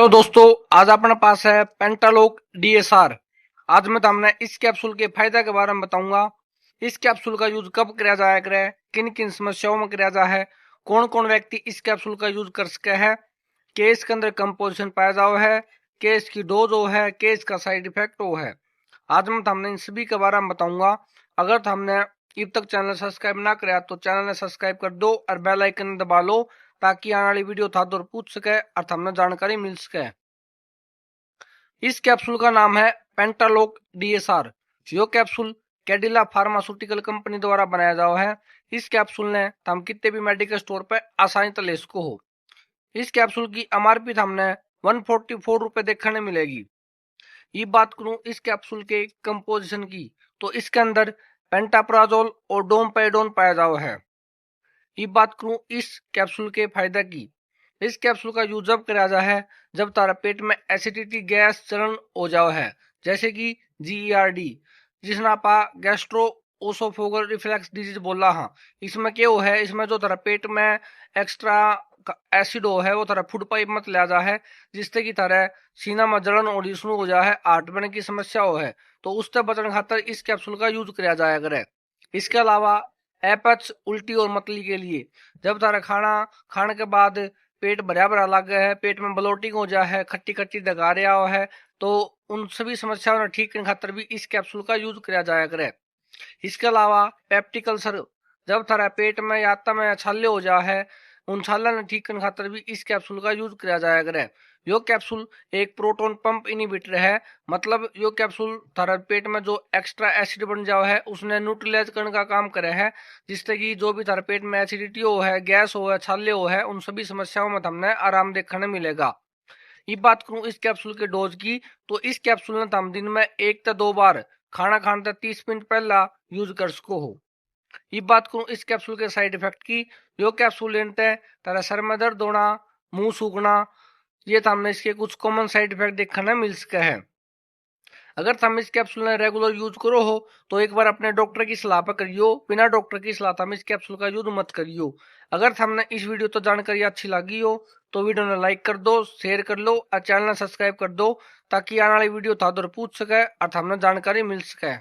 Hello दोस्तों, आज अपने पास है पेंटालोक डीएसआर। आज मैं तुमने इस कैप्सूल के फायदा के बारे में बताऊंगा। इस कैप्सूल का यूज कब किया जाया करे, किन किन समस्याओं में किया जा है, कौन कौन व्यक्ति इस कैप्सूल का यूज कर सके है, के इसके अंदर कंपोजिशन पाया जाओ है, के इसकी डोज हो है, के इसका साइड इफेक्ट हो है। आज मैं तुमने इन सभी के बारे में बताऊंगा। अगर तुमने अब तक चैनल सब्सक्राइब ना कराया तो चैनल ने सब्सक्राइब कर दो और बेल आइकन दबा लो, ताकि आने वाली वीडियो था दूर पूछ सके और हमने जानकारी मिल सके। इस कैप्सूल का नाम है पेंटालोक डीएसआर। यो कैप्सूल कैडिला फार्मास्यूटिकल कंपनी द्वारा बनाया जाओ है। इस कैप्सूल ने हम कितने भी मेडिकल स्टोर पे आसानी से ले सको हो। इस कैप्सूल की एमआरपी हमने 144 रुपए देखने मिलेगी। ये बात करूं इस कैप्सूल के कंपोजिशन की, तो इसके अंदर पेंटाप्राजोल और डोमपेडोन पाया जाओ है। ये बात करूं इस कैप्सूल के फायदा की, इस कैप्सूल का यूज जब करा जा है जब तारा पेट में एसिडिटी गैस चरण हो जाओ है, जैसे कि GERD, जिसना आपा गैस्ट्रो ओसोफोगल रिफ्लक्स डिजीज बोला। हाँ, इसमें क्या हो है, इसमें जो तारा पेट में एक्स्ट्रा एसिड हो है वो तारा फूड पाइप मत ले जा है, जिससे कि तारा सीना में जलन और शुरू हो जा है, हार्ट बनने की समस्या हो है। तो उससे बचने खातर इस कैप्सूल का यूज किया जाया करे। इसके अलावा एपच उल्टी और मतली के लिए, जब तारा खाना खाने के बाद पेट भरा भरा लग है, पेट में ब्लोटिंग हो जा है, खट्टी खट्टी दगारिया हो है, तो उन सभी समस्याओं ने ठीक करने खातर भी इस कैप्सूल का यूज किया जाया करे। इसके अलावा पेप्टिक अल्सर, जब थारा पेट में या आंत में छाले हो जा है, उन छाले ने ठीक करने खातर भी इस कैप्सूल का यूज किया जाया करे। यो कैप्सूल एक प्रोटोन पंप इनिबिटर है, मतलब यो कैप्सूल थारा पेट में जो एक्स्ट्रा एसिड बन जाओ है उसने न्यूट्रलाइज करने का काम करे है, जिससे कि जो भी थारा पेट में एसिडिटी हो है, गैस हो है, छाले हो है, उन सभी समस्याओं में हमने आराम देखने मिलेगा। ये बात करूं इस कैप्सूल के डोज की, तो इस कैप्सूल ने हम दिन में 1 से 2 बार खाना खाने से 30 मिनट पहला यूज कर सको हो। ये बात करूं इस कैप्सूल के साइड इफेक्ट की, यो कैप्सूल लेते हैं तारा सर में दर्द होना, मुंह सूखना, ये हमने इसके कुछ कॉमन साइड इफेक्ट देखने मिल सके हैं। अगर तुम इस कैप्सूल ने रेगुलर यूज करो हो तो एक बार अपने डॉक्टर की सलाह पर करियो, बिना डॉक्टर की सलाह हम इस कैप्सूल का यूज मत करियो। अगर हमने इस वीडियो तो जानकारी अच्छी लगी हो तो वीडियो ने लाइक कर दो, शेयर कर लो और चैनल सब्सक्राइब कर दो, ताकि आने वाली वीडियो था पूछ सके और हमने जानकारी मिल सके।